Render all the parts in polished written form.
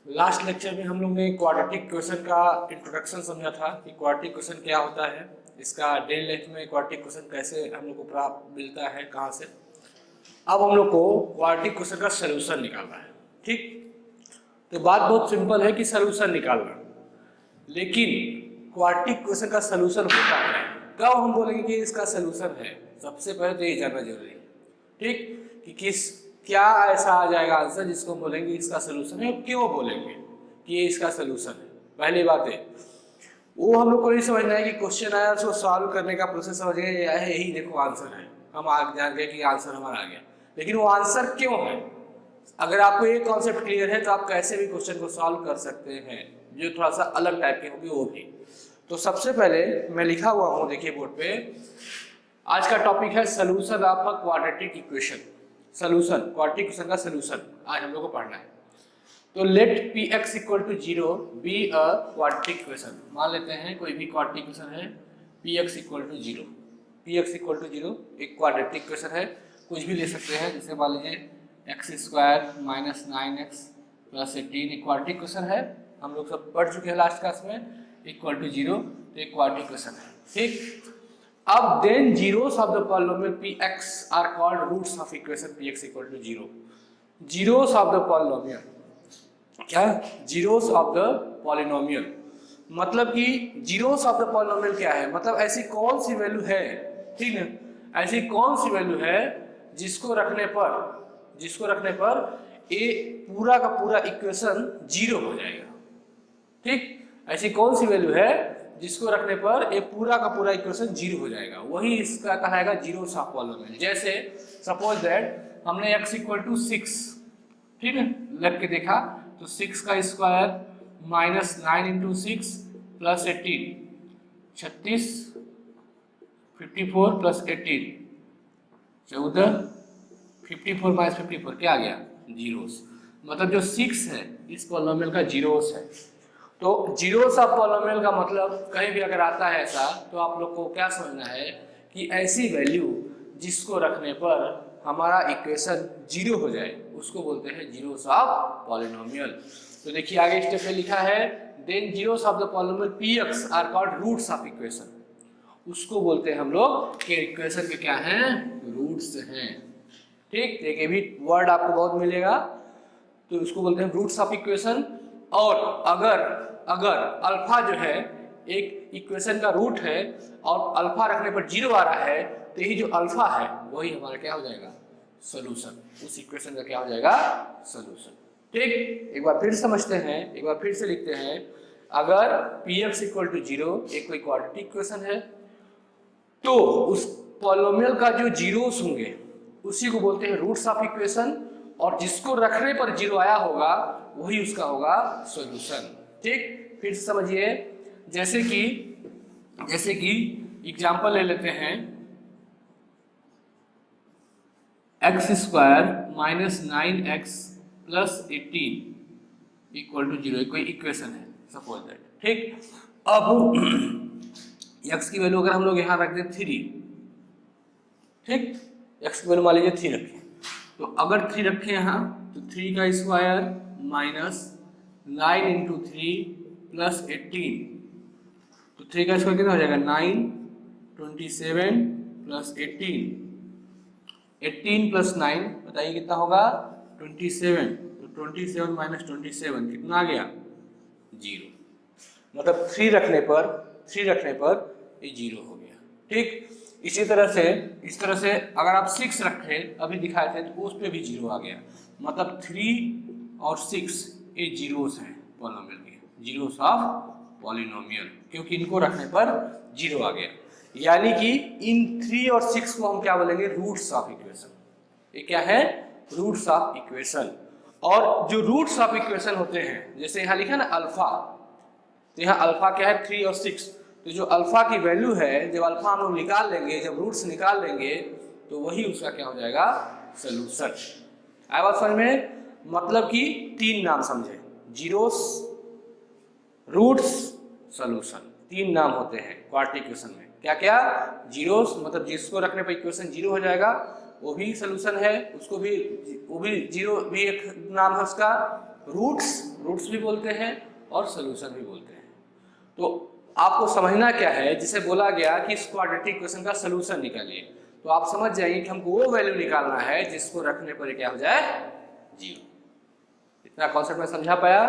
Last lecture में हम लोग ने क्वाड्रेटिक क्वेश्चन का इंट्रोडक्शन समझा था कि क्वाड्रेटिक क्वेश्चन क्या होता है, इसका डेली लाइफ में क्वाड्रेटिक क्वेश्चन कैसे हम लोग को प्राप्त मिलता है, कहाँ से। अब हम लोग को क्वाड्रेटिक क्वेश्चन का सलूशन निकालना है। ठीक, तो बात बहुत सिंपल है कि सलूशन निकालना, लेकिन क्वाड्रेटिक क्वेश्चन का सलूशन होता है कब हम बोलेंगे कि इसका सलूशन है। सबसे पहले तो ये जानना जरूरी है, ठीक, कि क्या ऐसा आ जाएगा आंसर जिसको बोलेंगे इसका सलूशन है, क्यों बोलेंगे कि ये इसका सलूशन है। पहली बात है वो हम लोग को नहीं समझना है कि क्वेश्चन आया उसको सॉल्व करने का प्रोसेस समझ गए, यही देखो आंसर है, हम आगे जान गए कि आंसर हमारा आ गया, लेकिन वो आंसर क्यों है। अगर आपको ये कॉन्सेप्ट क्लियर है तो आप कैसे भी क्वेश्चन को सॉल्व कर सकते हैं, जो थोड़ा सा अलग टाइप के होंगे वो भी। तो सबसे पहले मैं लिखा हुआ हूँ, देखिए बोर्ड पे, आज का टॉपिक है solution of a quadratic equation. Solution, quadratic equation का सलूशन आज हम लोग को पढ़ना है। तो let p x equal to 0 be a quadratic equation. मान लेते हैं कोई भी क्वाड्रेटिक इक्वेशन है, p x equal to 0, p x equal to 0 एक क्वाड्रेटिक इक्वेशन है, कुछ भी ले सकते हैं, जैसे मान लीजिए x square minus 9x plus 18 एक क्वाड्रेटिक इक्वेशन है, हम लोग सब पढ़ चुके हैं लास्ट क्लास में, इक्वल टू 0 तो एक क्वाड्रेटिक इक्वेशन है। ठीक, अब then zeros of the polynomial px are called roots of equation px equal to 0। Zeros of the polynomial, क्या, जीरोस ऑफ द पॉलिनोमियल मतलब कि जीरोस ऑफ द पॉलिनोमियल क्या है, मतलब ऐसी कौन सी वैल्यू है, ठीक है, ऐसी कौन सी वैल्यू है जिसको रखने पर ये पूरा का पूरा इक्वेशन 0 हो जाएगा। ठीक, ऐसी कौन सी वैल्यू है जिसको रखने पर ये पूरा का पूरा इक्वेशन 0 हो जाएगा, वही इसका कहलाएगा जीरोस ऑफ पॉलिनोमियल। जैसे सपोज दैट हमने x इक्वल टू 6, ठीक है, लग के देखा तो 6 का square minus 9 into 6 plus 18, 36, 54 plus 18, 14, 54 minus 54 क्या आ गया, जीरोस। मतलब जो 6 है इस पॉलिनोमियल का जीरोस है। तो जीरोस ऑफ पॉलिनोमियल का मतलब कहीं भी अगर आता है ऐसा, तो आप लोग को क्या समझना है कि ऐसी वैल्यू जिसको रखने पर हमारा इक्वेशन 0 हो जाए उसको बोलते हैं जीरोस ऑफ पॉलिनोमियल। तो देखिए आगे स्टेप में लिखा है then zeros of the polynomial px are called roots of equation, उसको बोलते हैं हम लोग कि इक्वेशन के क्या हैं, रूट्स हैं। ठीक, एक भी वर्ड आपको बहुत मिलेगा, तो उसको बोलते हैं रूट्स ऑफ इक्वेशन। और अगर अल्फा जो है एक इक्वेशन का रूट है और अल्फा रखने पर 0 आ रहा है, तो यही जो अल्फा है वही हमारा क्या हो जाएगा, सॉल्यूशन, उस इक्वेशन का क्या हो जाएगा, सॉल्यूशन। ठीक, एक बार फिर समझते हैं, एक बार फिर से लिखते हैं, अगर px इक्वल टू 0 एक कोई क्वाड्रेटिक इक्वेशन है, तो उस पॉलिनोमियल का जो जीरोस होंगे उसी को बोलते हैं रूट्स ऑफ इक्वेशन, और जिसको रखने पर 0 आया होगा वही उसका होगा सॉल्यूशन। ठीक, फिर समझिए, जैसे कि एग्जांपल ले लेते हैं, x square minus 9x plus 18 equal to 0 कोई इक्वेशन है सपोज दैट। ठीक, अब x की वैल्यू अगर हम लोग यहाँ रख दें 3, ठीक, x की वैल्यू मान लीजिए 3 रखें, तो अगर 3 रखें यहाँ तो 3 का स्क्वायर माइनस 9 इंटू 3 प्लस 18, तो 3 का स्क्वायर कितना हो जाएगा 9, 27 प्लस 18 प्लस 9 बताइए कितना होगा 27, तो 27 माइनस 27 कितना आ गया 0, मतलब 3 रखने पर ये 0 हो गया। ठीक, इसी तरह से इस तरह से अगर आप 6 रखें अभी दिखाए थे तो उस पे भी 0 आ गया, मतलब 3 और 6 ये जीरोस हैं पॉलिनोमियल के, जीरोस ऑफ पॉलिनोमियल, क्योंकि इनको रखने पर 0 आ गया। यानी कि इन 3 और 6 को हम क्या बोलेंगे, रूट्स ऑफ इक्वेशन। ये क्या है, रूट्स ऑफ इक्वेशन। और जो रूट्स ऑफ इक्वेशन होते हैं, जैसे यहाँ लिखा ना अल्फा, तो यहाँ अल्फा क्या है 3 और 6, तो जो अल्फा की वैल्यू है जब अल्फा हम लोग निकाल लेंगे, जब रूट्स निकाल लेंगे तो वही उसका क्या हो जाएगा, सॉल्यूशन। आया बात समझ में, मतलब कि 3 नाम समझे, जीरोस, रूट्स, सॉल्यूशन, 3 नाम होते हैं क्वाड्रेटिक इक्वेशन में। क्या क्या, जीरोस मतलब जिसको रखने पर इक्वेशन 0 हो जाएगा वो भी सॉल्यूशन है, उसको भी वो भी 0 भी एक नाम है उसका। रूट्स भी बोलते हैं और सोल्यूशन भी बोलते हैं। तो आपको समझना क्या है, जिसे बोला गया कि इस क्वाड्रेटिक इक्वेशन का सोल्यूशन निकालिए, तो आप समझ जाइए कि हमको वो वैल्यू निकालना है जिसको रखने पर क्या हो जाए, जीरो। इतना कॉन्सेप्ट में समझा पाया?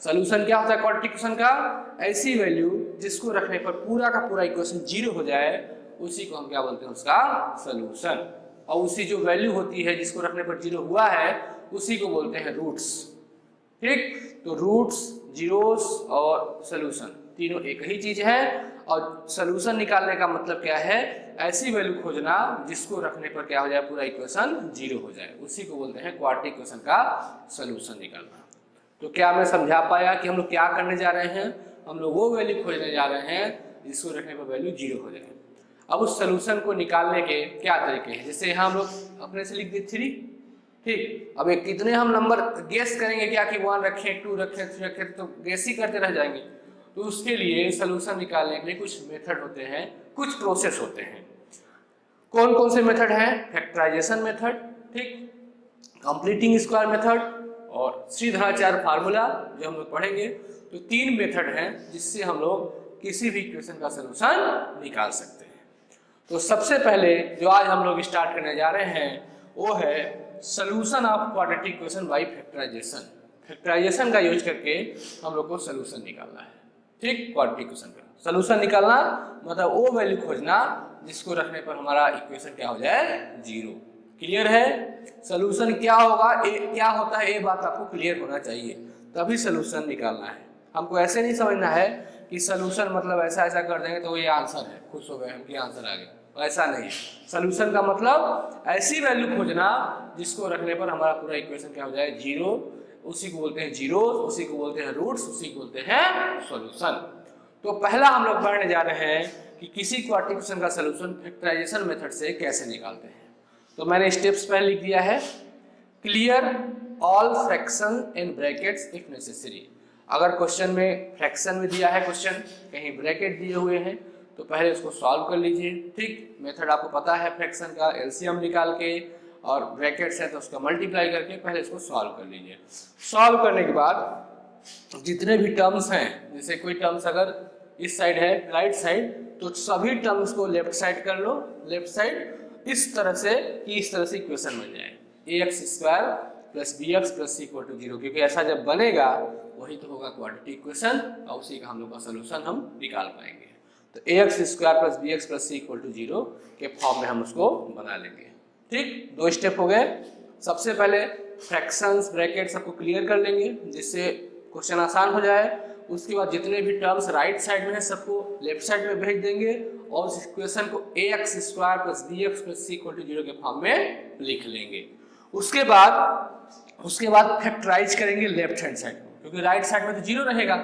सोल्यूशन क्या होता है क्वाड्रेटिक इक्वेशन का? ऐसी वैल्यू जिसको रखने पर पूरा का पूरा इक्वेशन जीरो हो जाए, उसी को हम क्या बोलते हैं, उसका सोल्यूशन। और उसी जो वैल्यू होती है जिसको रखने पर जीरो हुआ है, उसी को बोलते हैं रूट्स। ठीक, तो रूट्स, जीरोस और सोल्यूशन तीनों एक ही चीज है। और सोल्यूशन निकालने का मतलब क्या है, ऐसी वैल्यू खोजना जिसको रखने पर क्या हो जाए, पूरा इक्वेशन जीरो हो जाए, उसी को बोलते हैं क्वाड्रेटिक इक्वेशन का सोल्यूशन निकालना। तो क्या मैं समझा पाया कि हम लोग क्या करने जा रहे हैं? हम लोग वो वैल्यू खोजने जा रहे हैं जिसको रखने पर वैल्यू जीरो हो जाए। अब उस सोल्यूशन को निकालने के क्या तरीके हैं, जैसे यहाँ हम लोग अपने से लिख दी 3। ठीक, अब एक कितने हम नंबर गेस करेंगे क्या कि 1 रखें, 2 रखें, 3 रखें, तो गेस ही करते रह जाएंगे। तो उसके लिए सोल्यूशन निकालने के लिए कुछ मेथड होते हैं, कुछ प्रोसेस होते हैं। कौन कौन से मेथड हैं? फैक्टराइजेशन मेथड, ठीक, कंप्लीटिंग स्क्वायर मेथड और श्रीधराचार्य फार्मूला जो हम लोग पढ़ेंगे। तो 3 मेथड हैं जिससे हम लोग किसी भी इक्वेशन का सोल्यूशन निकाल सकते हैं। तो सबसे पहले जो आज हम लोग स्टार्ट करने जा रहे हैं वो है solution of quadratic equation by factorisation. Factorisation का यूज करके हम लोग को सोल्यूशन निकालना है। ठीक, क्वाड्रेटिक इक्वेशन का सोल्यूशन निकालना मतलब वो वैल्यू खोजना जिसको रखने पर हमारा इक्वेशन क्या हो जाए, जीरो। क्लियर है? सोल्यूशन क्या होगा, क्या होता है, ये बात आपको क्लियर होना चाहिए, तभी सोल्यूशन निकालना है। हमको ऐसे नहीं समझना है कि सोल्यूशन मतलब ऐसा ऐसा कर देंगे तो ये आंसर है, खुश हो गए हम कि आंसर आ गया, ऐसा नहीं है। सोल्यूशन का मतलब ऐसी वैल्यू खोजना जिसको रखने पर हमारा पूरा इक्वेशन क्या हो जाए, जीरो। उसी को बोलते हैं जीरो, उसी को बोलते हैं रूट्स, उसी को बोलते हैं सोल्यूशन। तो पहला हम लोग पढ़ने जा रहे हैं कि किसी क्वाड्रेटिक इक्वेशन का सोल्यूशन फैक्टराइजेशन मेथड से कैसे निकालते हैं। तो मैंने स्टेप्स पहले लिख दिया है, clear all fraction in brackets if necessary. अगर क्वेश्चन में फ्रैक्शन में दिया है, क्वेश्चन कहीं ब्रैकेट दिए हुए हैं, तो पहले उसको सॉल्व कर लीजिए। ठीक, मेथड आपको पता है फ्रैक्शन का, एलसीएम निकाल के और ब्रैकेट्स है तो उसका मल्टीप्लाई करके पहले इसको सॉल्व कर लीजिए। सॉल्व करने के बाद जितने भी टर्म्स हैं, जैसे कोई टर्म्स अगर इस साइड है राइट साइड, तो सभी टर्म्स को लेफ्ट साइड कर लो, लेफ्ट साइड, इस तरह से कि इस तरह से इक्वेशन बन जाए ax² plus bx plus c equal to 0, क्योंकि ऐसा जब बनेगा वही तो होगा क्वाड्रेटिक इक्वेशन और उसी का हम लोग का सोल्यूशन हम निकाल पाएंगे। तो ax² plus bx plus c equal to 0 के फॉर्म में हम उसको बना लेंगे। ठीक, 2 स्टेप हो गए। सबसे पहले फ्रैक्शंस ब्रैकेट सबको क्लियर कर लेंगे जिससे क्वेश्चन आसान हो जाए। उसके बाद जितने भी टर्म्स राइट साइड में है सबको लेफ्ट साइड में भेज देंगे और उस इक्वेशन को ax² plus bx plus c equal to 0 के फॉर्म में लिख लेंगे। उसके बाद फैक्टराइज करेंगे लेफ्ट हैंड साइड को, क्योंकि राइट साइड में तो जीरो रहेगा,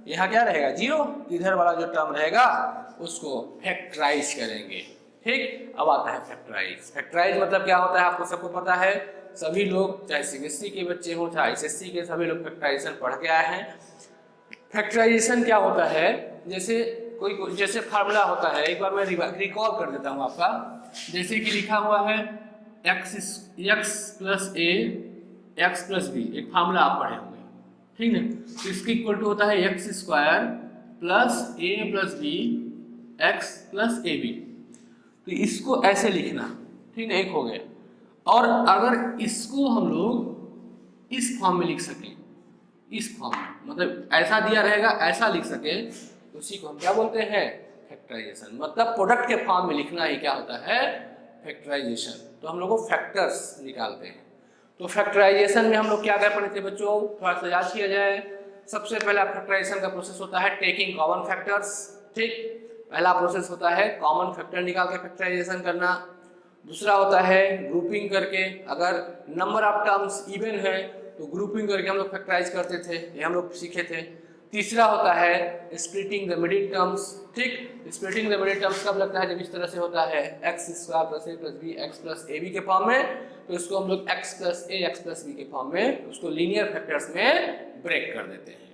यहाँ क्या रहेगा, जीरो। इधर वाला जो टर्म रहेगा उसको फैक्टराइज करेंगे। ठीक, अब आता है फैक्टराइज। फैक्टराइज मतलब क्या होता है आपको सबको पता है, सभी लोग चाहे सीबीएसई के बच्चे हों चाहे एसएससी के, सभी लोग फैक्टराइजेशन पढ़ के आए हैं। फैक्टराइजेशन क्या होता है, जैसे फार्मूला होता है, एक बार मैं रिकॉल कर देता हूँ आपका। जैसे कि लिखा हुआ है x plus a x plus b, एक फार्मूला आप पढ़े होंगे, ठीक है। तो इसके इक्वल टू होता है x² plus a plus b x plus a b। तो इसको ऐसे लिखना, ठीक है, एक हो गया। और अगर इसको हम लोग इस फॉर्म में लिख सकें, इस फॉर्म में, मतलब ऐसा दिया रहेगा ऐसा लिख सके, तो उसी को हम क्या बोलते हैं, फैक्टराइजेशन। मतलब प्रोडक्ट के फॉर्म में लिखना ही क्या होता है, फैक्टराइजेशन। तो हम लोग को फैक्टर्स निकालते हैं। तो फैक्टराइजेशन में हम लोग क्या कर पड़े थे बच्चों, थोड़ा सा याद किया जाए। सबसे पहला फैक्टराइजेशन का प्रोसेस होता है टेकिंग कॉमन फैक्टर्स। ठीक, पहला प्रोसेस होता है कॉमन फैक्टर निकाल के फैक्टराइजेशन करना। दूसरा होता है ग्रुपिंग करके, अगर नंबर ऑफ टर्म्स इवन है तो ग्रुपिंग करके हम लोग फैक्टराइज करते थे, ये हम लोग सीखे थे। तीसरा होता है स्प्लिटिंग द मिडिल टर्म्स। ठीक, स्प्लिटिंग द मिडिल टर्म्स कब लगता है, जब इस तरह से होता है x² plus a plus b x plus ab के फॉर्म में, तो इसको हम लोग x plus a x plus b के फॉर्म में उसको लीनियर फैक्टर्स में ब्रेक कर देते हैं।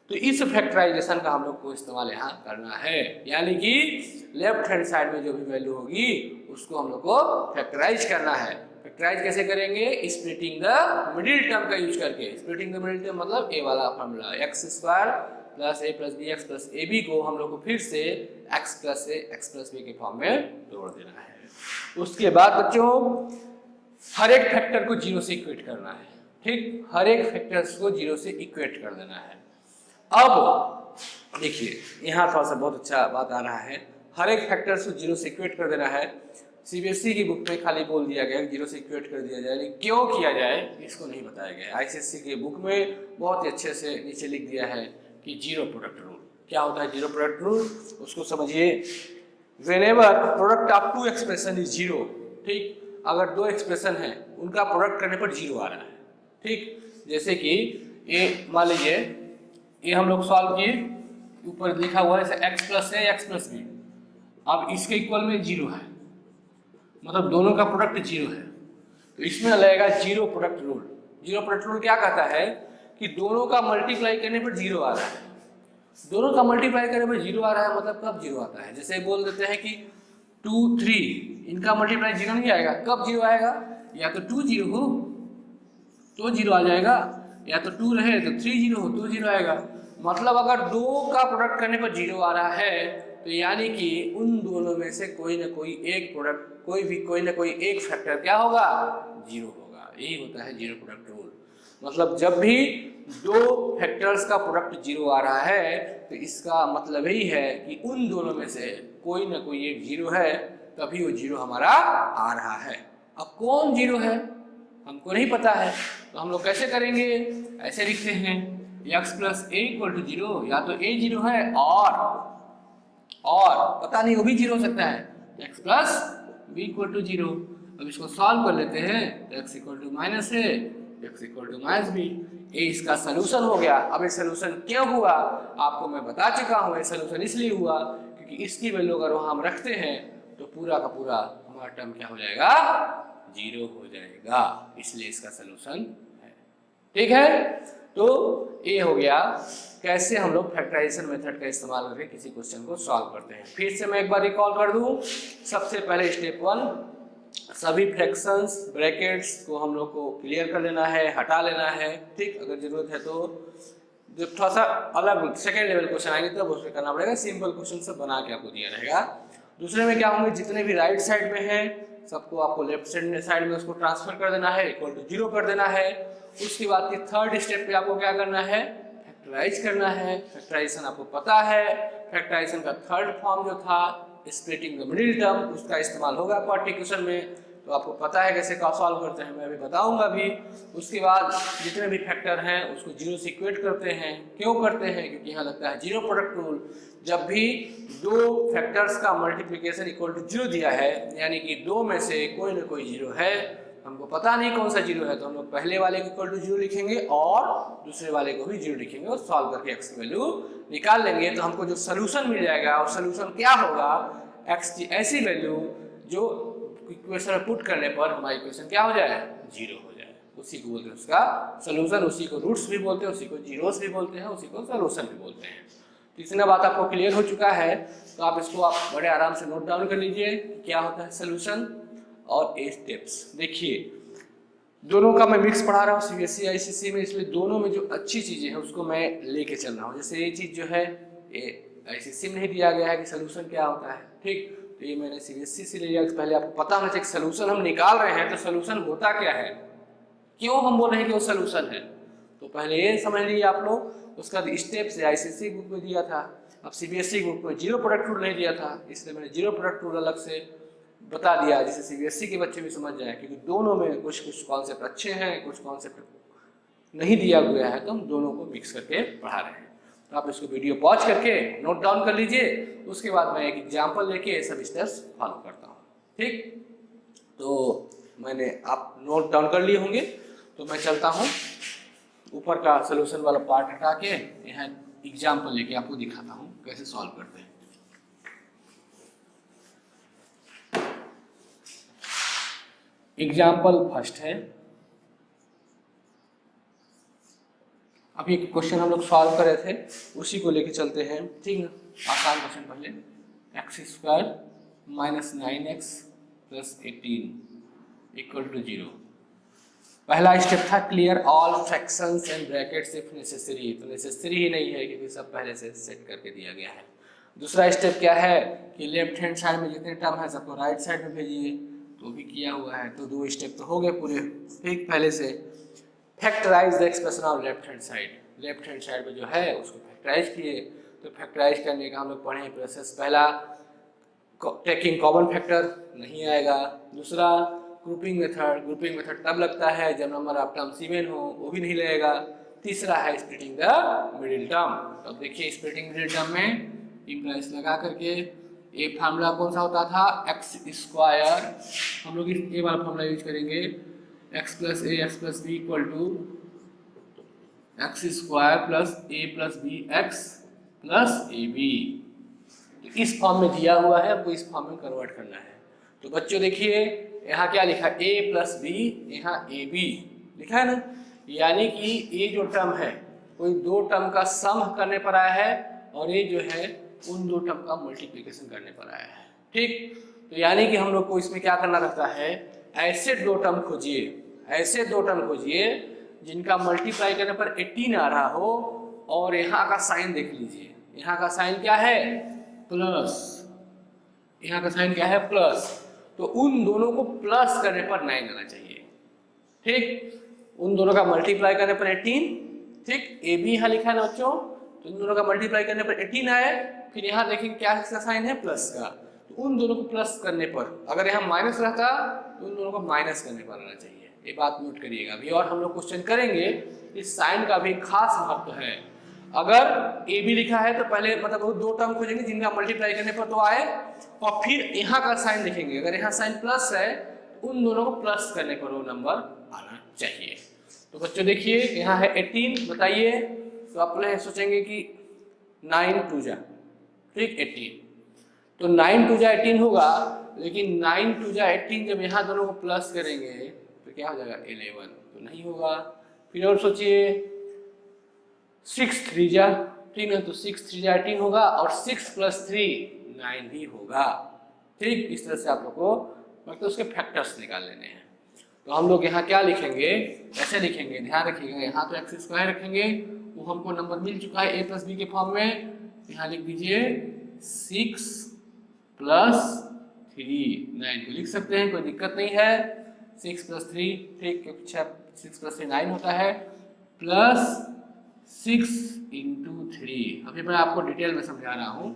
तो इस फैक्टराइजेशन का हम लोग को इस्तेमाल यहाँ करना है, यानी कि लेफ्ट हैंड साइड में जो भी वैल्यू होगी उसको हम लोग को फैक्टराइज करना है। फैक्टराइज कैसे करेंगे? स्प्लिटिंग द मिडिल टर्म का यूज करके। स्प्लिटिंग द मिडिल टर्म मतलब ए वाला formula, x square plus a plus b x plus a b को हम लोग को फिर से x plus a x plus b के फॉर्म में तोड़ देना है। उसके बाद बच्चों हर एक फैक्टर को जीरो से इक्वेट करना है, ठीक, हर एक फैक्टर्स को जीरो से इक्वेट कर देना है। अब देखिए यहाँ थोड़ा सा बहुत अच्छा बात आ रहा है, हर एक फैक्टर्स को जीरो से इक्वेट कर देना है। सीबीएसई की बुक में खाली बोल दिया गया जीरो से इक्वेट कर दिया जाए, लेकिन क्यों किया जाए इसको नहीं बताया गया। आईसीएसई की बुक में बहुत ही अच्छे से नीचे लिख दिया है कि जीरो प्रोडक्ट रूल क्या होता है। जीरो प्रोडक्ट रूल उसको समझिए, whenever product of two expression is zero, ठीक, अगर दो एक्सप्रेशन है उनका प्रोडक्ट करने पर जीरो आ रहा है, ठीक, जैसे कि ये मान लीजिए ये हम लोग सॉल्व किए, ऊपर लिखा हुआ है एक्स प्लस है एक्स प्लस बी, अब इसके इक्वल में जीरो है, मतलब दोनों का प्रोडक्ट जीरो है, तो इसमें लगेगा zero product rule. Zero product rule क्या कहता है कि दोनों का मल्टीप्लाई करने पर जीरो आ रहा है। दोनों का मल्टीप्लाई करने पर जीरो आ रहा है मतलब कब जीरो आता है? जैसे बोल देते हैं कि 2 3, इनका मल्टीप्लाई जीरो नहीं आएगा, कब जीरो आएगा? या तो 2 जीरो हो तो जीरो आ जाएगा, या तो 2 रहे तो 3 जीरो हो तो जीरो आएगा। मतलब अगर दो का प्रोडक्ट करने पर जीरो आ रहा है तो यानी कि उन दोनों में से कोई ना कोई एक प्रोडक्ट, कोई ना कोई एक फैक्टर क्या होगा? जीरो होगा। यही होता है जीरो प्रोडक्ट रूल। मतलब जब भी दो फैक्टर्स का प्रोडक्ट जीरो आ रहा है तो इसका मतलब यही है कि उन दोनों में से कोई ना कोई एक जीरो है, तभी वो जीरो हमारा आ रहा है। अब कौन जीरो है हमको नहीं पता है, तो हम लोग कैसे करेंगे? ऐसे लिखते हैं x plus a equal to zero, या तो ए जीरो है और पता नहीं वो भी जीरो हो सकता है, x plus b equal to zero. अब इसको सॉल्व कर लेते हैं, x इक्वल टू माइनस है, x equal to minus b, ये इसका सोल्यूशन हो गया। अब ये सोल्यूशन क्यों हुआ आपको मैं बता चुका हूँ। ये सोल्यूशन इसलिए हुआ क्योंकि इसकी वैल्यू अगर वहाँ हम रखते हैं तो पूरा का पूरा हमारा टर्म क्या हो जाएगा? जीरो हो जाएगा, इसलिए इसका सोल्यूशन है। ठीक है, तो ये हो गया कैसे हम लोग फैक्टराइजेशन मेथड का इस्तेमाल करके किसी क्वेश्चन को सॉल्व करते हैं। फिर से मैं एक बार रिकॉल कर दूं। सबसे पहले स्टेप 1, सभी फ्रैक्शंस ब्रैकेट्स को हम लोग को क्लियर कर लेना है, हटा लेना है, ठीक, अगर जरूरत है तो जो थोड़ा सा अलग सेकेंड लेवल क्वेश्चन आएंगे तब उसमें करना पड़ेगा, सिंपल क्वेश्चन सब बना के आपको दिया रहेगा। दूसरे में क्या होंगे, जितने भी राइट साइड में है सबको आपको लेफ्ट साइड में उसको ट्रांसफर कर देना है, इक्वल टू जीरो कर देना है। उसके बाद थर्ड स्टेप पे आपको क्या करना है? फैक्टराइज करना है। फैक्टराइजेशन आपको पता है, फैक्टराइजेशन का थर्ड फॉर्म जो था स्प्लिटिंग द मिडिल टर्म, उसका इस्तेमाल होगा क्वाड्रेटिक क्वेश्चन में, तो आपको पता है कैसे सॉल्व करते हैं, मैं अभी बताऊंगा भी। उसके बाद जितने भी फैक्टर हैं उसको जीरो से इक्वेट करते हैं। क्यों करते हैं? क्योंकि यहाँ लगता है जीरो प्रोडक्ट रूल। जब भी दो फैक्टर्स का मल्टीप्लिकेशन इक्वल टू जीरो दिया है, यानी कि दो में से कोई ना कोई जीरो है, हमको पता नहीं कौन सा जीरो है, तो हम लोग पहले वाले को इक्वल टू जीरो लिखेंगे और दूसरे वाले को भी जीरो लिखेंगे और सॉल्व करके एक्स की वैल्यू निकाल लेंगे। तो हमको जो सोल्यूशन मिल जाएगा, और सोल्यूशन क्या होगा? एक्स की ऐसी वैल्यू जो इक्वेशन में पुट करने पर हमारा इक्वेशन क्या हो जाए? जीरो हो जाए। उसी को बोलते हैं उसका सोल्यूशन, उसी को रूट्स भी बोलते हैं, उसी को जीरोस भी बोलते हैं, उसी को सोल्यूशन भी बोलते हैं। तो इतना बात आपको क्लियर हो चुका है, तो आप इसको आप बड़े आराम से नोट डाउन कर लीजिए क्या होता है सोल्यूशन और ए स्टेप्स। देखिए दोनों का मैं मिक्स पढ़ा रहा हूँ सीबीएसई आईसीएसई में, इसलिए दोनों में जो अच्छी चीजें हैं उसको मैं लेके चल रहा हूँ। जैसे ये चीज जो है ये आईसीएसई में नहीं दिया गया है कि सोल्यूशन क्या होता है, ठीक, तो ये मैंने सीबीएसई से लिया। पहले आपको पता होना चाहिए सोल्यूशन हम निकाल रहे हैं तो सोल्यूशन होता क्या है, क्यों हम बोल रहे हैं कि वो सोल्यूशन है, तो पहले ये समझ लीजिए आप लोग। उसका स्टेप्स आईसीएसई बुक में दिया था, अब सीबीएसई बुक में जीरो प्रोडक्ट रूल नहीं दिया था, इसलिए मैंने जीरो प्रोडक्ट रूल अलग से बता दिया जिससे सीबीएसई के बच्चे भी समझ जाए, क्योंकि दोनों में कुछ कुछ कॉन्सेप्ट अच्छे हैं, कुछ कॉन्सेप्ट नहीं दिया गया है, तो हम दोनों को मिक्स करके पढ़ा रहे हैं। तो आप इसको वीडियो पॉज करके नोट डाउन कर लीजिए, उसके बाद मैं एक एग्जाम्पल लेके सब स्टेप्स फॉलो करता हूँ, ठीक। तो मैंने आप नोट डाउन कर लिए होंगे, तो मैं चलता हूँ ऊपर का सोल्यूशन वाला पार्ट हटा के यहाँ एग्जाम्पल लेके आपको दिखाता हूँ कैसे सॉल्व करते हैं। एग्जाम्पल फर्स्ट है, अभी एक क्वेश्चन हम लोग सॉल्व कर रहे थे उसी को लेके चलते हैं, ठीक ना। आसान क्वेश्चन पहले, x square minus 9x plus 18 equal to 0। पहला स्टेप था clear all fractions and brackets if necessary, तो नेसेसरी ही नहीं है क्योंकि सब पहले से सेट करके दिया गया है। दूसरा स्टेप क्या है कि लेफ्ट हैंड साइड में जितने टर्म है सबको राइट साइड में भेजिए, तो भी किया हुआ है। तो 2 स्टेप तो हो गए पूरे ठीक पहले से। Factorise the expression of left hand side, left hand side में जो है उसको फैक्टराइज किए। तो फैक्टराइज करने का हम लोग पढ़े प्रोसेस, पहला टेकिंग कॉमन फैक्टर नहीं आएगा। दूसरा ग्रुपिंग मेथड, ग्रुपिंग मेथड तब लगता है जब नंबर ऑफ टर्म्स इवन हो, वो भी नहीं लगेगा। तीसरा है स्प्लिटिंग द मिडिल टर्म। तो देखिए स्प्लिटिंग मिडिल टर्म में इम्प्लाइज लगा करके ए फार्मूला कौन सा होता था, एक्स स्क्वायर, हम लोग ये वाला फार्मूला यूज करेंगे, x plus a x plus b equal to x square plus a plus b x plus a b. इस फॉर्म में दिया हुआ है, आपको इस फॉर्म में कन्वर्ट करना है। तो बच्चों देखिए यहाँ क्या लिखा, a प्लस बी, यहाँ ए बी लिखा है ना, यानी कि ये जो टर्म है कोई 2 टर्म का सम करने पर आया है और ये जो है उन 2 टर्म का मल्टीप्लिकेशन करने पर आया है। ठीक, तो यानी कि हम लोग को इसमें क्या करना रहता है, ऐसे 2 टर्म खोजिए, ऐसे 2 टर्म खोजिए जिनका मल्टीप्लाई करने पर 18 आ रहा हो, और यहाँ का साइन देख लीजिए, यहाँ का साइन क्या है, प्लस, यहाँ का साइन क्या है, प्लस। तो उन दोनों को प्लस करने पर 9 आना चाहिए। ठीक, उन दोनों का मल्टीप्लाई करने पर 18, ठीक, ए बी यहाँ लिखा है ना बच्चों, तो इन दोनों का मल्टीप्लाई करने पर 18 आए। फिर यहाँ देखिए क्या इसका साइन है, प्लस का, तो उन दोनों को प्लस करने पर, अगर यहाँ माइनस रहता तो उन दोनों को माइनस करने पर आना चाहिए। ये बात नोट करिएगा अभी, और हम लोग क्वेश्चन करेंगे, इस साइन का भी खास महत्व है। अगर ए बी लिखा है तो पहले मतलब वो 2 टर्म खोजेंगे जिनका मल्टीप्लाई करने पर तो आए, और फिर यहाँ का साइन देखेंगे, अगर यहाँ साइन प्लस है तो उन दोनों को प्लस करने पर वो नंबर आना चाहिए। तो बच्चों देखिए यहाँ है 18, बताइए, तो आप सोचेंगे कि 9 2 जा, ठीक, 18, तो 9 2 जा 18 होगा, लेकिन 9 2 जा 18 जब यहाँ दोनों को प्लस करेंगे तो क्या हो जाएगा 11, तो नहीं होगा। फिर और सोचिए 6 3 जा, ठीक है, तो 6 3 जा 18 होगा, और 6 प्लस 3 9 भी होगा। ठीक, इस तरह से आप लोग को मतलब उसके फैक्टर्स निकाल लेने हैं। तो हम लोग यहाँ क्या लिखेंगे, ऐसे लिखेंगे, ध्यान रखिएगा, यहाँ तो एक्स स्क्वायर रखेंगे, वो हमको नंबर मिल चुका है ए प्लस बी के फॉर्म में, यहाँ लिख दीजिए 6 प्लस 3, 9 को लिख सकते हैं, कोई दिक्कत नहीं है, 6 प्लस 3, ठीक, क्योंकि 6 प्लस 3 9 होता है, प्लस 6 इंटू 3। अभी मैं आपको डिटेल में समझा रहा हूँ,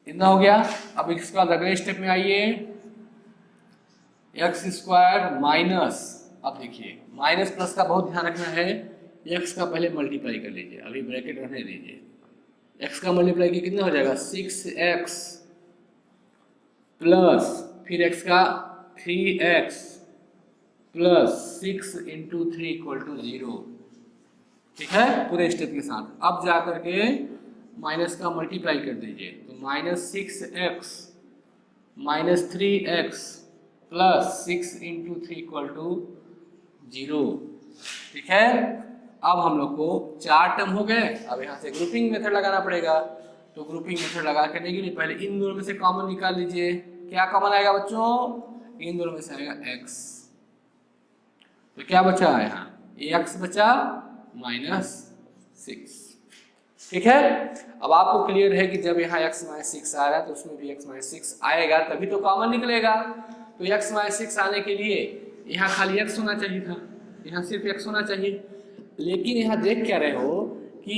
इतना हो गया। अब इसके बाद अगले स्टेप में आइए, एक्स स्क्वायर माइनस, अब देखिए माइनस प्लस का बहुत ध्यान रखना है, एक्स का पहले मल्टीप्लाई कर लीजिए, अभी ब्रैकेट रहने दीजिए, एक्स का मल्टीप्लाई किया कितना हो जाएगा 6x प्लस फिर एक्स का 3x plus 6 into 3 equal to 0, ठीक है, पूरे स्टेप के साथ। अब जा करके माइनस का मल्टीप्लाई कर दीजिए, तो minus 6x minus 3x plus 6 into 3 equal to 0, ठीक है। अब हम लोग को 4 टर्म हो गए, अब यहाँ से ग्रुपिंग मेथड लगाना पड़ेगा। तो ग्रुपिंग मेथड लगा करने के लिए पहले इन दोनों में से कॉमन निकाल लीजिए, क्या कॉमन आएगा बच्चों, इन दोनों में से आएगा x, तो क्या बचा यहाँ x बचा माइनस 6, ठीक है। अब आपको क्लियर है कि जब यहाँ x माइनस 6 आ रहा है तो उसमें भी x माइनस 6 आएगा, तभी तो कॉमन निकलेगा। तो x माइनस 6 आने के लिए यहाँ खाली x होना चाहिए था, यहाँ सिर्फ x होना चाहिए, लेकिन यहाँ देख क्या रहे हो कि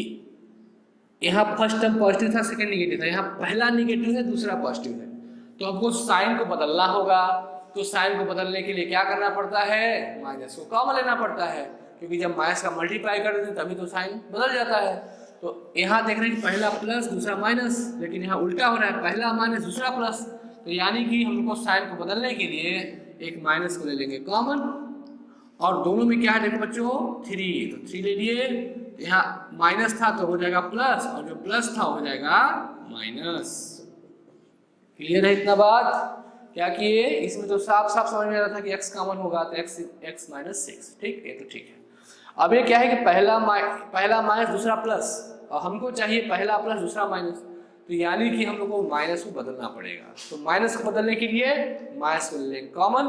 यहाँ फर्स्ट टर्म पॉजिटिव था, सेकंड नेगेटिव था, यहाँ पहला नेगेटिव है, दूसरा पॉजिटिव है, तो हमको साइन को बदलना होगा। तो साइन को बदलने के लिए क्या करना पड़ता है, माइनस को कॉमन लेना पड़ता है, क्योंकि जब माइनस का मल्टीप्लाई कर देते हैं तभी तो साइन बदल जाता है। तो यहाँ देख रहे हैं पहला प्लस दूसरा माइनस, लेकिन यहाँ उल्टा हो रहा है, पहला माइनस दूसरा प्लस, तो यानी कि हम लोग को साइन को बदलने के लिए एक माइनस को ले लेंगे कॉमन, और दोनों में क्या है देखो बच्चों 3, तो 3 ले लिए, यहाँ माइनस था तो हो जाएगा प्लस, और जो प्लस था हो जाएगा माइनस। क्लियर है इतना बात, क्या किए इसमें तो साफ साफ समझ में आ रहा था कि x कॉमन होगा, तो x माइनस 6, ठीक, ये तो ठीक है। अब ये क्या है कि पहला माइनस दूसरा प्लस, और हमको चाहिए पहला प्लस दूसरा माइनस, तो यानी कि हम लोग को माइनस को बदलना पड़ेगा। तो माइनस को बदलने के लिए माइनस को ले लेंगे कॉमन,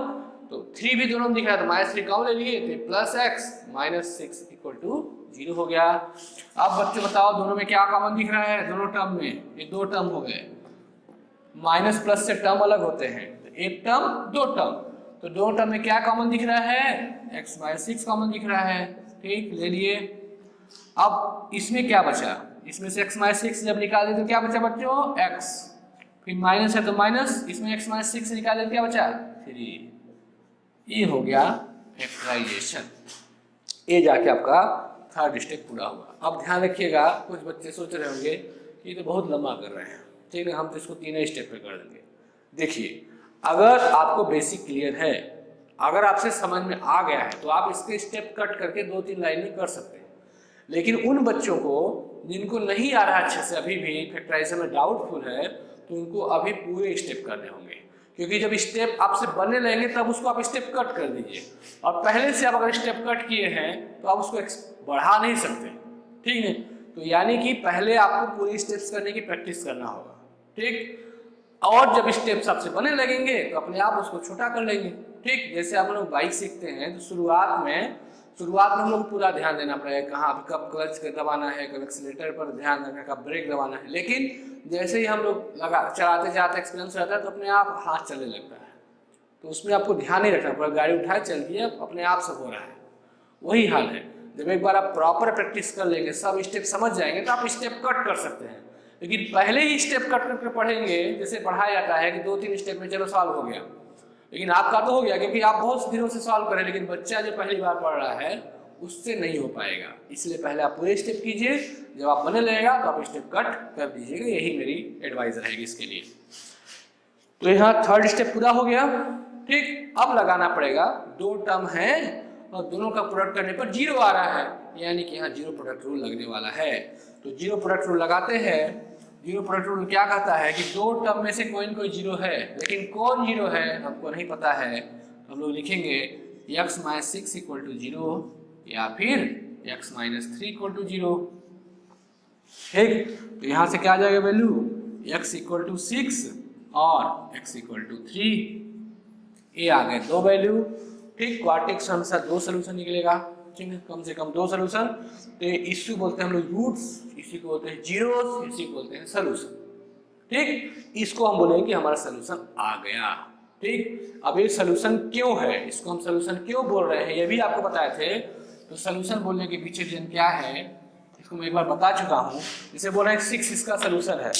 तो 3 भी दोनों में दिख रहा है तो -3 कॉमन ले लिए तो plus x minus 6 equal to 0 हो गया। अब बच्चों बताओ दोनों में क्या कॉमन दिख रहा है, दोनों टर्म में ये दो टर्म हो गए, माइनस प्लस से टर्म अलग होते हैं, तो एक टर्म दो टर्म, तो दो टर्म में क्या कॉमन दिख रहा है, x माइनस 6 कॉमन दिख रहा है। ठीक, ले लिए। अब इसमें क्या बचा, इसमें से x माइनस 6 जब निकाल दिए तो क्या बचा बच्चों, x, फिर माइनस है तो माइनस, इसमें x माइनस 6 से निकाल दिए तो क्या बचा 3। ये हो गया फैक्टराइजेशन, ये जाके आपका थर्ड स्टेप पूरा हुआ। अब ध्यान रखिएगा, कुछ बच्चे सोच रहे होंगे कि ये तो बहुत लंबा कर रहे हैं, ठीक है, हम तो इसको तीनों स्टेप पे कर देंगे। देखिए, अगर आपको बेसिक क्लियर है, अगर आपसे समझ में आ गया है तो आप इसके स्टेप कट करके 2-3 लाइन में कर सकते हैं। लेकिन उन बच्चों को जिनको नहीं आ रहा अच्छे से, अभी भी फैक्टराइजेशन में डाउटफुल है, तो उनको अभी पूरे स्टेप करने होंगे, क्योंकि जब स्टेप आपसे बनने लगेंगे तब उसको आप स्टेप कट कर दीजिए, और पहले से आप अगर स्टेप कट किए हैं तो आप उसको बढ़ा नहीं सकते, ठीक है। तो यानी कि पहले आपको पूरे स्टेप्स करने की प्रैक्टिस करना होगा, ठीक, और जब स्टेप्स आपसे बनने लगेंगे तो अपने आप उसको छोटा कर लेंगे। ठीक, जैसे आप लोग बाइक सीखते हैं तो शुरुआत में हम लोग पूरा ध्यान देना पड़ेगा, कहाँ कब क्लच दबाना है, कब एक्सीलेटर पर ध्यान रखना, कब ब्रेक दबाना है। लेकिन जैसे ही हम लोग चलाते जाते एक्सपीरियंस रहता है तो अपने आप हाथ चलने लगता है, तो उसमें आपको ध्यान नहीं रखना पड़ेगा, गाड़ी उठाए चल दिए, अपने आप से हो रहा है। वही हाल है, जब एक बार आप प्रॉपर प्रैक्टिस कर लेंगे, सब स्टेप समझ जाएंगे, तो आप स्टेप कट कर सकते हैं। लेकिन पहले ही स्टेप कट करके पढ़ेंगे, जैसे पढ़ाया जाता है कि 2-3 स्टेप में चलो सॉल्व हो गया, लेकिन आपका तो हो गया क्योंकि आप बहुत दिनों से सॉल्व करें, लेकिन बच्चा जो पहली बार पढ़ रहा है उससे नहीं हो पाएगा। इसलिए पहले आप पूरे स्टेप कीजिए, जब आप बनने लगेगा तो आप स्टेप कट कर दीजिएगा, यही मेरी एडवाइस रहेगी इसके लिए। तो यहाँ थर्ड स्टेप पूरा हो गया। ठीक, अब लगाना पड़ेगा, दो टर्म है और दोनों का प्रोडक्ट करने पर 0 आ रहा है, यानी कि यहाँ 0 प्रोडक्ट रूल लगने वाला है। तो 0 प्रोडक्ट रूल लगाते हैं। 0 प्रोडक्ट रूल क्या कहता है कि दो टर्म में से कोई न कोई 0 है, लेकिन कौन 0 है हमको नहीं पता है, तो हम लोग लिखेंगे x माइनस 6 इक्वल टू 0 या फिर x माइनस 3 इक्वल टू 0। ठीक, तो यहाँ से क्या आ जाएगा वैल्यू, x इक्वल टू 6 और x इक्वल टू 3, ये आ गए दो वैल्यू। ठीक, क्वाड्रेटिक अनुसार दो सोल्यूशन निकलेगा, ठीक है, कम से कम दो सोल्यूशन। तो इसी बोलते हैं हम लोग रूट्स, इसी को बोलते हैं जीरोस, इसी को बोलते हैं सोल्यूशन। ठीक, इसको हम बोलेंगे कि हमारा सोल्यूशन आ गया। ठीक, अब ये सोल्यूशन क्यों है, इसको हम सोल्यूशन क्यों बोल रहे हैं, ये भी आपको बताए थे। तो सोल्यूशन बोलने के पीछे रीजन क्या है, इसको मैं एक बार बता चुका हूँ। इसे बोल रहे हैं 6 इसका सोल्यूशन है,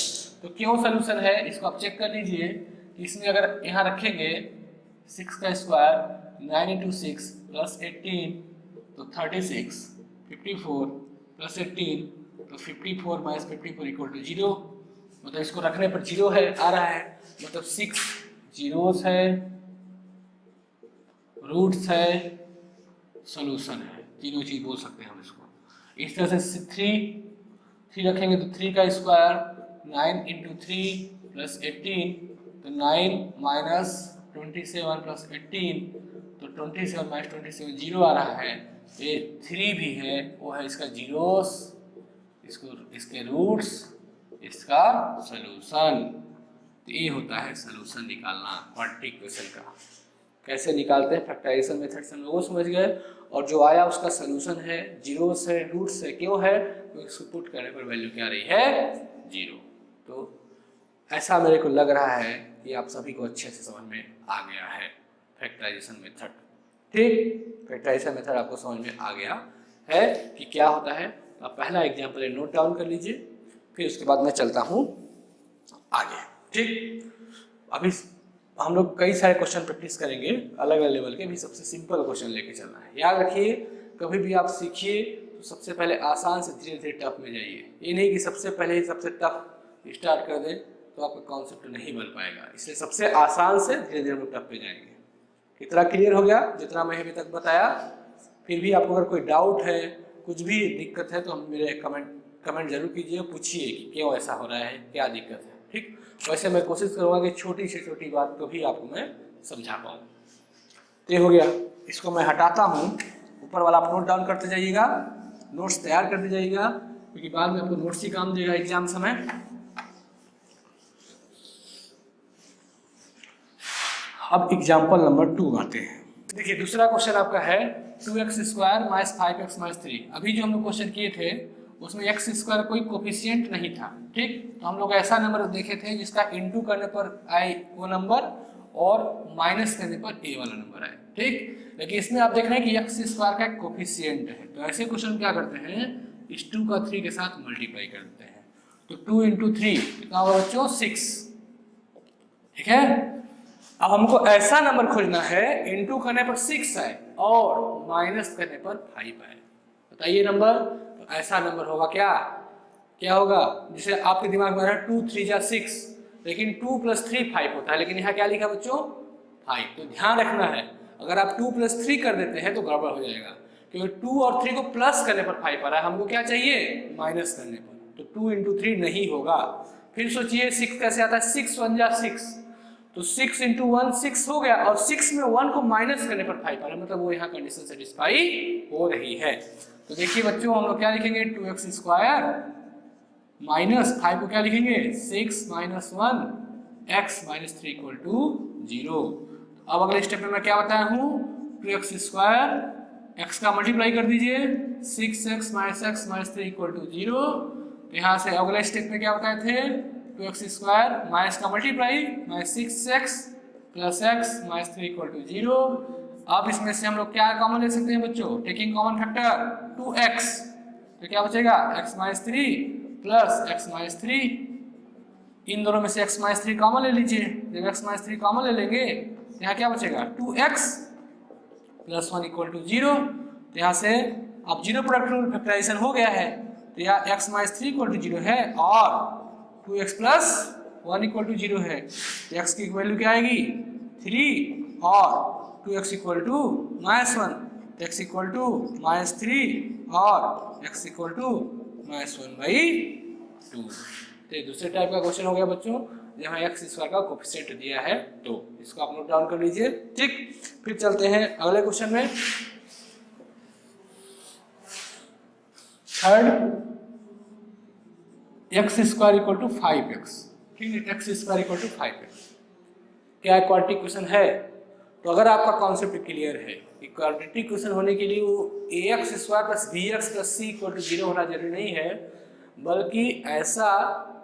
तो क्यों सोल्यूशन है इसको आप चेक कर लीजिए। इसमें अगर यहाँ रखेंगे 6 का स्क्वायर 9 इंटू 6 प्लस 18 तो 36, 54 प्लस 18 तो 54 माइनस 54 इक्वल टू 0, मतलब इसको रखने पर 0 है आ रहा है, मतलब 6 जीरोस है, रूट्स है, सोल्यूशन है, तीनों चीज बोल सकते हैं हम इसको। इस तरह से 3 रखेंगे तो 3 का स्क्वायर 9 इंटू 3 प्लस 18 तो 9 माइनस 27 प्लस 18 तो 27 माइनस 27 0 आ रहा है। ये 3 भी है, वो है इसका जीरोस, इसके रूट्स, इसका सोल्यूशन। तो ये होता है सोल्यूशन निकालना क्वाड्रेटिक इक्वेशन का। कैसे निकालते हैं, फैक्टराइजेशन मेथड से हम लोग समझ गए, और जो आया उसका सोल्यूशन है, जीरोस है, रूट्स है, क्यों है, तो इसको पुट करने पर वैल्यू क्या आ रही है 0। तो ऐसा मेरे को लग रहा है कि आप सभी को अच्छे से समझ में आ गया है फैक्टराइजेशन मेथड। ठीक, फैक्टराइजेशन मेथड आपको समझ में आ गया है कि क्या होता है। आप पहला एग्जाम्पल नोट डाउन कर लीजिए, फिर उसके बाद मैं चलता हूँ आगे। ठीक, अभी हम लोग कई सारे क्वेश्चन प्रैक्टिस करेंगे अलग अलग लेवल के, भी सबसे सिंपल क्वेश्चन लेके चलना है। याद रखिए, कभी भी आप सीखिए तो सबसे पहले आसान से धीरे धीरे टफ में जाइए, ये नहीं कि सबसे पहले ही सबसे टफ स्टार्ट कर दें तो आपका कॉन्सेप्ट नहीं बन पाएगा। इसलिए सबसे आसान से धीरे धीरे हम लोग टफ पे जाएंगे। कितना क्लियर हो गया जितना मैं अभी तक बताया। फिर भी आपको अगर कोई डाउट है, कुछ भी दिक्कत है, तो हम मेरे कमेंट जरूर कीजिए, पूछिए कि क्यों ऐसा हो रहा है, क्या दिक्कत है। ठीक, वैसे मैं कोशिश करूँगा कि छोटी से छोटी बात को भी आपको मैं समझा पाऊँ। तो ये हो गया, इसको मैं हटाता हूँ। ऊपर वाला आप नोट डाउन करते जाइएगा, नोट्स तैयार करते जाइएगा, क्योंकि बाद में आपको नोट्स ही काम देगा एग्जाम समय। अब एग्जाम्पल नंबर 2 आते हैं। देखिए दूसरा क्वेश्चन आपका है 2x square minus 5x minus 3। अभी जो हम लोग क्वेश्चन किए थे उसमें x स्क्वायर कोई कोफिशिएंट नहीं था, ठीक। तो हम लोग ऐसा नंबर देखे थे जिसका इनटू करने पर आए वो नंबर और माइनस करने पर ए वाला नंबर आए, ठीक। लेकिन इसमें आप देख रहे हैं कि x स्क्वायर का कोफिशिएंट है, तो ऐसे क्वेश्चन क्या करते हैं, इस 2 का 3 के साथ मल्टीप्लाई कर देते हैं। तो 2 × 3 कितना होगा बच्चों, 6, ठीक है। अब हमको ऐसा नंबर खोजना है इनटू करने पर 6 आए और माइनस करने पर 5 आए, बताइए नंबर। तो ऐसा नंबर होगा क्या होगा, जैसे आपके दिमाग में आ रहा है 2 3 जा 6, लेकिन 2 + 3 5 होता है, लेकिन यहाँ क्या लिखा बच्चों 5। तो ध्यान रखना है, अगर आप 2 + 3 कर देते हैं तो गड़बड़ हो जाएगा, क्योंकि 2 और 3 को प्लस करने पर 5 आ रहा है, हमको क्या चाहिए माइनस करने पर। तो 2 × 3 नहीं होगा। फिर सोचिए 6 कैसे आता है, 6 1 जा 6, तो 6 × 1 6 हो गया, और 6 में 1 को माइनस करने पर 5 आ रहा है, मतलब वो यहाँ कंडीशन सेटिस्फाई हो रही है। तो देखिए बच्चों हम लोग क्या लिखेंगे, 2x स्क्वायर माइनस 5 को क्या लिखेंगे 6 - 1 x - 3 = 0। अब अगले स्टेप में मैं क्या बताया हूँ, 2x स्क्वायर x का मल्टीप्लाई कर दीजिए 6x - x - 3 = 0। तो यहाँ से अगले स्टेप में क्या बताए थे, 2x स्क्वायर माइनस का मल्टीप्लाई माइनस 6x + x - 3 = 0। अब इसमें से हम लोग क्या कॉमन ले सकते हैं बच्चों, टेकिंग कॉमन फैक्टर 2x, तो क्या बचेगा x - 3 + x - 3। इन दोनों में से x - 3 कॉमन ले लीजिए, जब x - 3 कॉमन ले लेंगे तो यहाँ क्या बचेगा 2x + 1 = 0। तो यहाँ से अब जीरो प्रोडक्ट रूल फैक्टराइजेशन हो गया है, तो यहाँ x - 3 = 0 है और 2x + 1 = 0 है, तो x की वैल्यू क्या आएगी 3 और 2x = -1, तो x = -3 और x = -1/2। तो ये दूसरे टाइप का क्वेश्चन हो गया बच्चों, जहाँ x स्क्वायर का कोफिशिएंट दिया है, तो इसको आप नोट डाउन कर लीजिए, ठीक। फिर चलते हैं अगले क्वेश्चन में। थर्ड, x² = 5x, ठीक है, x² = 5x क्या क्वाड्रेटिक क्वेश्चन है। तो अगर आपका कॉन्सेप्ट क्लियर है कि क्वाड्रेटिक क्वेश्चन होने के लिए वो ax² + bx + c = 0 होना जरूरी नहीं है, बल्कि ऐसा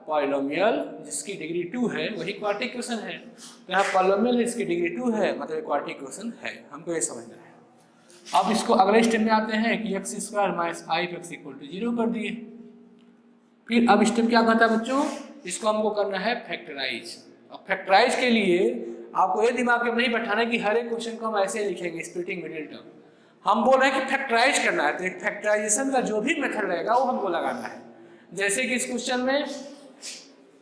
पॉलिनोमियल जिसकी डिग्री 2 है वही क्वाड्रेटिक क्वेश्चन है। तो यहाँ पॉलिनोमियल है, इसकी डिग्री 2 है, मतलब क्वाड्रेटिक क्वेश्चन है, हमको ये समझना है। अब इसको अगले स्टेप में आते हैं कि x² - 5x = 0 कर दिए। फिर अब स्टेप क्या कहता है बच्चों, इसको हमको करना है फैक्टराइज। अब फैक्टराइज के लिए आपको ये दिमाग में नहीं बैठाना कि हर एक क्वेश्चन को हम ऐसे लिखेंगे स्प्लिटिंग मिडिल टर्म। हम बोल रहे हैं कि फैक्टराइज करना है, तो एक फैक्टराइजेशन का जो भी मेथड रहेगा वो हमको लगाना है। जैसे कि इस क्वेश्चन में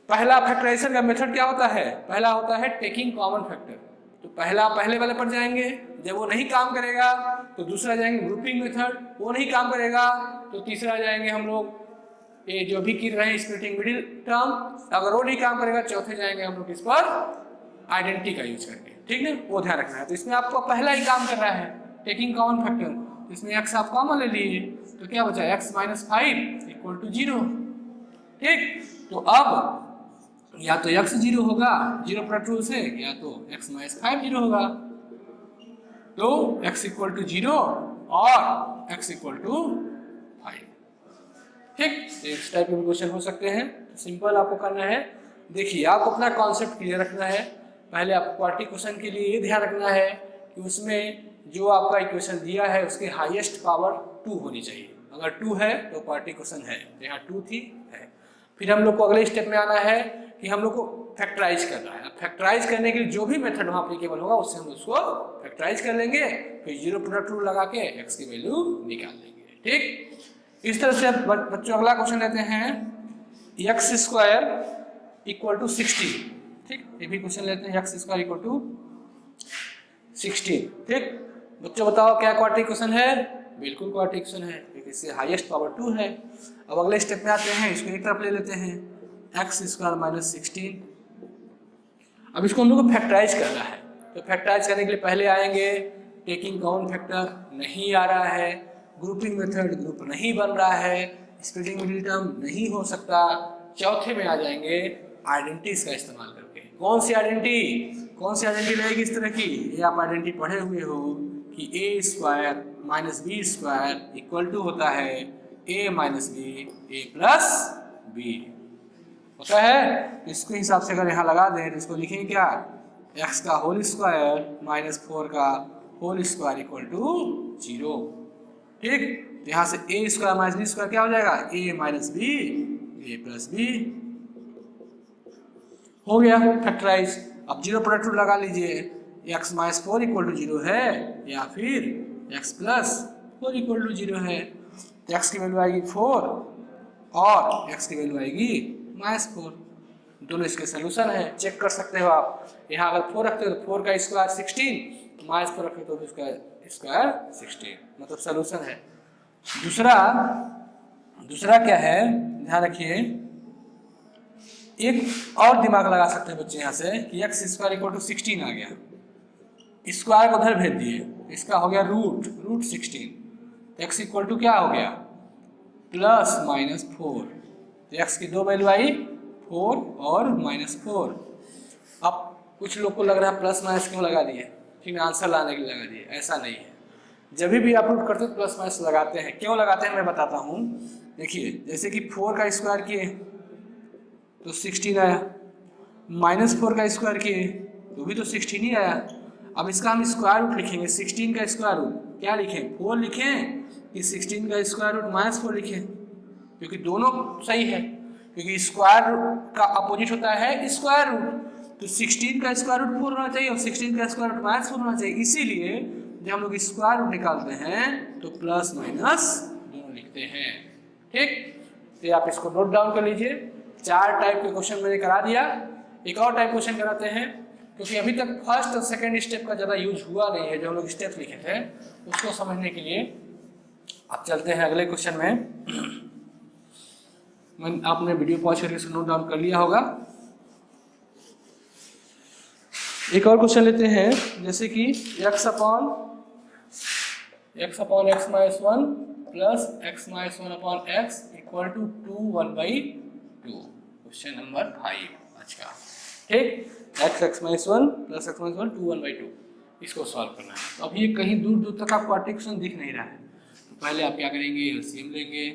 पहला फैक्टराइजेशन का मेथड क्या होता है, पहला होता है टेकिंग कॉमन फैक्टर। तो पहले वाले पर जाएंगे, जब वो नहीं काम करेगा तो दूसरा जाएंगे ग्रुपिंग मेथड, वो नहीं काम करेगा तो तीसरा जाएंगे हम लोग ये जो भी कर रहे हैं स्प्लिटिंग मिडिल टर्म, अगर वो नहीं काम करेगा चौथे जाएंगे हम लोग इस पर आइडेंटिटी का यूज करके, ठीक है, वो ध्यान रखना है। तो इसमें आपको पहला ही काम कर रहा है टेकिंग कॉमन फैक्टर, इसमें x आप कॉमन ले लिए तो क्या बचा x - 5 = 0, ठीक। तो अब या तो x 0 होगा जीरो प्रोडक्ट रूल से, या तो x - 5 0 होगा, तो x = 0 और x = 5, ठीक। इस टाइप के क्वेश्चन हो सकते हैं। सिंपल आपको करना है, देखिए आपको अपना कॉन्सेप्ट क्लियर रखना है। पहले आपको क्वाड्रेटिक क्वेश्चन के लिए ये ध्यान रखना है कि उसमें जो आपका इक्वेशन दिया है उसके हाईएस्ट पावर 2 होनी चाहिए, अगर 2 है तो क्वाड्रेटिक क्वेश्चन है, यहाँ 2 थी है। फिर हम लोग को अगले स्टेप में आना है कि हम लोग को फैक्टराइज करना है। फैक्टराइज करने के लिए जो भी मेथड वहाँ एप्लीकेबल होगा उससे हम उसको फैक्टराइज कर लेंगे, फिर जीरो प्रोडक्ट रूल लगा के x की वैल्यू निकाल लेंगे, ठीक। इस तरह से बच्चों अगला क्वेश्चन लेते हैं x² = 16, ठीक। ये भी क्वेश्चन लेते हैं x² = 16, ठीक। बच्चों बताओ क्या क्वाड्रेटिक क्वेश्चन है, बिल्कुल क्वाड्रेटिक क्वेश्चन है, क्योंकि इससे हाईएस्ट पावर 2 है। अब अगले स्टेप में आते हैं, इसको एक तरफ ले लेते हैं x² - 16। अब इसको हम लोग को फैक्टराइज करना है, तो फैक्टराइज करने के लिए पहले आएंगे टेकिंग कॉमन फैक्टर, नहीं आ रहा है, ग्रुपिंग मेथड ग्रुप नहीं बन रहा है, स्प्लिटिंग मिडिल टर्म नहीं हो सकता, चौथे में आ जाएंगे आइडेंटिटीज का इस्तेमाल करके। कौन सी आइडेंटिटी रहेगी इस तरह की, ये आप आइडेंटिटी पढ़े हुए हो, कि A square minus B square equal to होता है A minus B A plus B होता है। तो इसके हिसाब से अगर यहाँ लगा दें तो इसको लिखेंगे क्या, एक्स का होल स्क्वायर माइनस 4 का होल स्क्वायर इक्वल टू 0। ठीक, तो यहाँ से ए स्क्वायर माइनस बी स्क्वायर क्या हो जाएगा, ए minus B A plus B हो गया फैक्टराइज। अब जीरो प्रोडक्ट रूल लगा लीजिए, एक्स माइनस 4 इक्वल टू 0 है या फिर एक्स प्लस 4 इक्वल टू 0 है। तो एक्स की वैल्यू आएगी 4 और एक्स की वैल्यू आएगी -4। दोनों इसके सोल्यूशन है, चेक कर सकते हो आप। यहाँ अगर 4 रखते हो तो 4 का स्क्वायर 16, -4 रखते हो तो उसका स्क्वायर 16, मतलब सोल्यूशन है। दूसरा क्या है, ध्यान रखिए, एक और दिमाग लगा सकते हैं बच्चे यहाँ से कि एक्स स्क्वायर इक्वल टू 16 आ गया, स्क्वायर को उधर भेज दिए, इसका हो गया रूट 16। एक्स इक्वल टू क्या हो गया, प्लस माइनस 4। तो एक्स की दो वैल्यू आई 4 और -4। अब कुछ लोग को लग रहा है प्लस माइनस क्यों लगा दिए, ठीक है, आंसर लाने के लिए लगा दिए, ऐसा नहीं है। जब भी आप रूट करते हो प्लस माइनस लगाते हैं, क्यों लगाते हैं मैं बताता हूँ। देखिए जैसे कि 4 का स्क्वायर किए तो 16 आया, -4 का स्क्वायर किए तो भी तो 16 ही आया। अब इसका हम स्क्वायर रूट लिखेंगे, 16 का स्क्वायर रूट क्या लिखें, 4 लिखें कि 16 का स्क्वायर रूट -4 लिखें, क्योंकि दोनों सही है, क्योंकि स्क्वायर का अपोजिट होता है स्क्वायर रूट। तो 16 का स्क्वायर रूट 4 होना चाहिए और 16 का स्क्वायर रूट -4 होना चाहिए। इसीलिए जब हम लोग स्क्वायर रूट निकालते हैं तो प्लस माइनस दोनों लिखते हैं। ठीक, तो आप इसको नोट डाउन कर लीजिए। 4 टाइप के क्वेश्चन मैंने करा दिया, एक और टाइप क्वेश्चन कराते हैं, क्योंकि अभी तक फर्स्ट और सेकंड स्टेप का ज़्यादा यूज हुआ नहीं है। जो हम लोग स्टेप लिखे थे उसको समझने के लिए अब चलते हैं अगले क्वेश्चन में। आपने वीडियो पॉज करके इसको नोट डाउन कर लिया होगा। एक और क्वेश्चन लेते हैं, जैसे कि x upon x minus 1 plus x minus 1 upon x equal to 2 1/2। Question number 5 आज का। ठीक, x minus 1 plus x minus 1 2 1/2, इसको सॉल्व करना है। तो अब ये कहीं दूर दूर तक आपको क्वेश्चन दिख नहीं रहा है, तो पहले आप क्या करेंगे, एलसीएम लेंगे।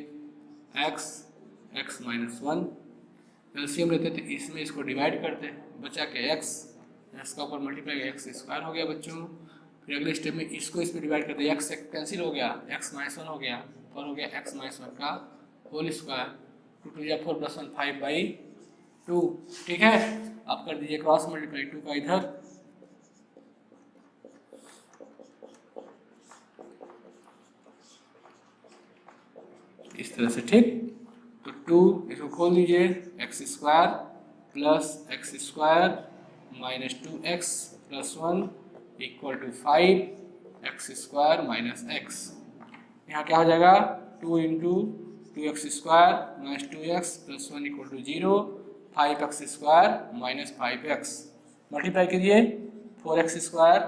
x माइनस 1 एलसीएम लेते थे, इसमें इसको डिवाइड करते हैं, बचा के x का ऊपर मल्टीप्लाई x स्क्वायर हो गया बच्चों। फिर अगले स्टेप में इसको इस पर डिवाइड करते हैं, x से कैंसिल हो गया, x माइनस 1 हो गया और हो गया x माइनस 1 का होल स्क्वायर, 2 2 4 प्लस 1 5/2। ठीक है, आप कर दीजिए क्रॉस मल्टीप्लाई 2 का इधर, इस तरह से। ठीक, तो 2 इसको खोल दीजिए, x square plus x square minus 2x plus 1 equal to 5x square minus x। यहाँ क्या हो जाएगा, 2 into 2x square minus 2x plus 1 equal to 0, 5x square minus 5x। Multiply कीजिए, 4x स्क्वायर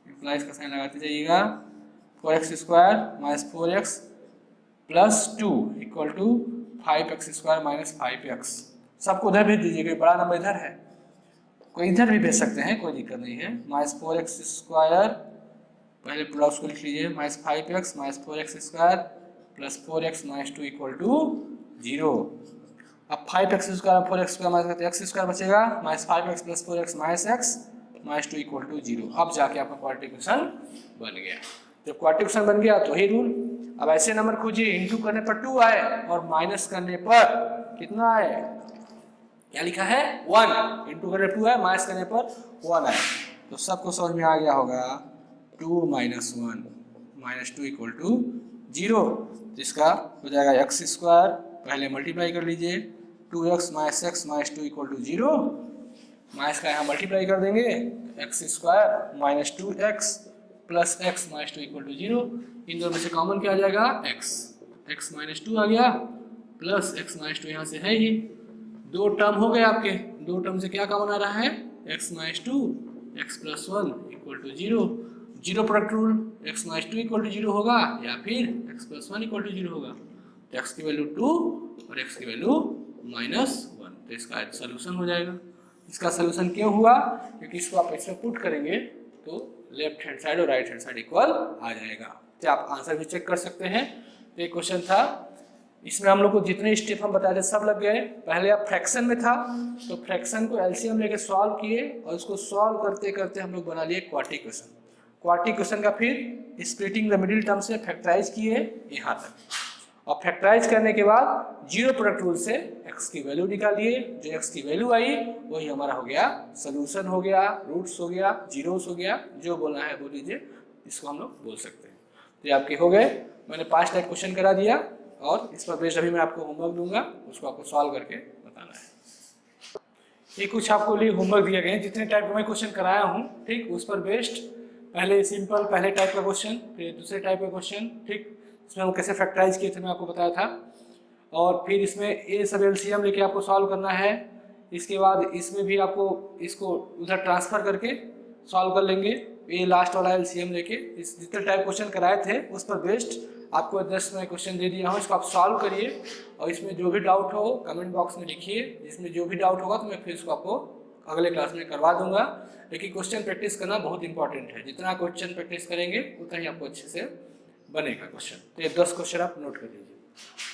इम्प्लाइज का साइन लगाते जाइएगा, 4x square minus 4x plus 2 equal to 5x square minus 5x। सबको उधर भेज दीजिए, कोई बड़ा नंबर इधर है, कोई इधर भी भेज सकते हैं, कोई दिक्कत नहीं है। माइनस 4x स्क्वायर, पहले पूरा उसको लिख लीजिए, minus 5x minus 4x square plus 4x minus 2 equal to 0। अब 5x square 4x square minus x square बचेगा, minus 5x plus 4x minus x minus 2 equal to 0। अब जाके आपका क्वाड्रेटिक इक्वेशन बन गया। जब क्वाड्रेटिक इक्वेशन बन गया तो ही रूल। अब ऐसे नंबर खोजिए, इंटू करने पर 2 आए और माइनस करने पर कितना आए, क्या लिखा है 1, इंटू करने 2 है, माइनस करने पर 1 है। तो सबको समझ में आ गया होगा, 2 माइनस 1 माइनस 2 इक्वल टू 0। जिसका हो जाएगा x स्क्वायर, पहले मल्टीप्लाई कर लीजिए, 2x minus x minus 2 equal to 0, minus का यहाँ मल्टीप्लाई कर देंगे, x square minus 2x plus x minus 2 equal to 0। इन दोनों में से कॉमन क्या आ जाएगा, x माइनस 2 आ गया प्लस x माइनस 2 यहाँ से है ही, 2 टर्म हो गए आपके। 2 टर्म से क्या कॉमन आ रहा है, x minus 2 x plus 1 equal to 0। 0 product rule, x minus 2 equal to 0 होगा या फिर x प्लस 1 इक्वल टू 0 होगा। तो x की वैल्यू 2 और x की वैल्यू -1, तो इसका सोल्यूशन हो जाएगा। इसका सोल्यूशन क्यों हुआ, क्योंकि इसको आप ऐसे पुट करेंगे तो लेफ्ट हैंड साइड और राइट हैंड साइड इक्वल आ जाएगा। तो आप आंसर भी चेक कर सकते हैं। ये क्वेश्चन था, इसमें हम लोग को जितने स्टेप हम बताए थे सब लग गए। पहले आप फ्रैक्शन में था तो फ्रैक्शन को एलसीएम लेके सॉल्व किए और उसको सॉल्व करते करते हम लोग बना लिए क्वाड्रेटिक क्वेश्चन। क्वाड्रेटिक क्वेश्चन का फिर स्प्लिटिंग द मिडिल टर्म से फैक्टराइज किए यहाँ तक, और फैक्टराइज करने के बाद जीरो प्रोडक्ट रूल से x की वैल्यू निकालिए। जो x की वैल्यू आई वही हमारा हो गया सोल्यूशन, हो गया रूट्स, हो गया जीरोस, हो गया, जो बोलना है बोल लीजिए, इसको हम लोग बोल सकते हैं। तो ये आपके हो गए। मैंने 5 टाइप क्वेश्चन करा दिया और इस पर बेस्ड अभी मैं आपको होमवर्क दूंगा, उसको आपको सॉल्व करके बताना है। ये कुछ आपको लिए होमवर्क दिए गए हैं, जितने टाइप का मैं क्वेश्चन कराया हूँ, ठीक, उस पर बेस्ड पहले सिंपल पहले टाइप का क्वेश्चन, फिर दूसरे टाइप का क्वेश्चन, ठीक, इसमें हम कैसे फैक्टराइज किए थे मैं आपको बताया था, और फिर इसमें ए सब एलसीएम लेके आपको सॉल्व करना है। इसके बाद इसमें भी आपको इसको उधर ट्रांसफर करके सॉल्व कर लेंगे, ये लास्ट वाला एलसीएम लेके। इस जितने टाइप क्वेश्चन कराए थे उस पर बेस्ड आपको 10 में क्वेश्चन दे दिया हूँ, इसको आप सॉल्व करिए और इसमें जो भी डाउट हो कमेंट बॉक्स में लिखिए। इसमें जो भी डाउट होगा तो मैं फिर इसको आपको अगले क्लास में करवा दूंगा। लेकिन क्वेश्चन प्रैक्टिस करना बहुत इंपॉर्टेंट है, जितना क्वेश्चन प्रैक्टिस करेंगे उतना ही आपको अच्छे से बनेगा क्वेश्चन। तो ये 10 क्वेश्चन आप नोट कर लीजिए।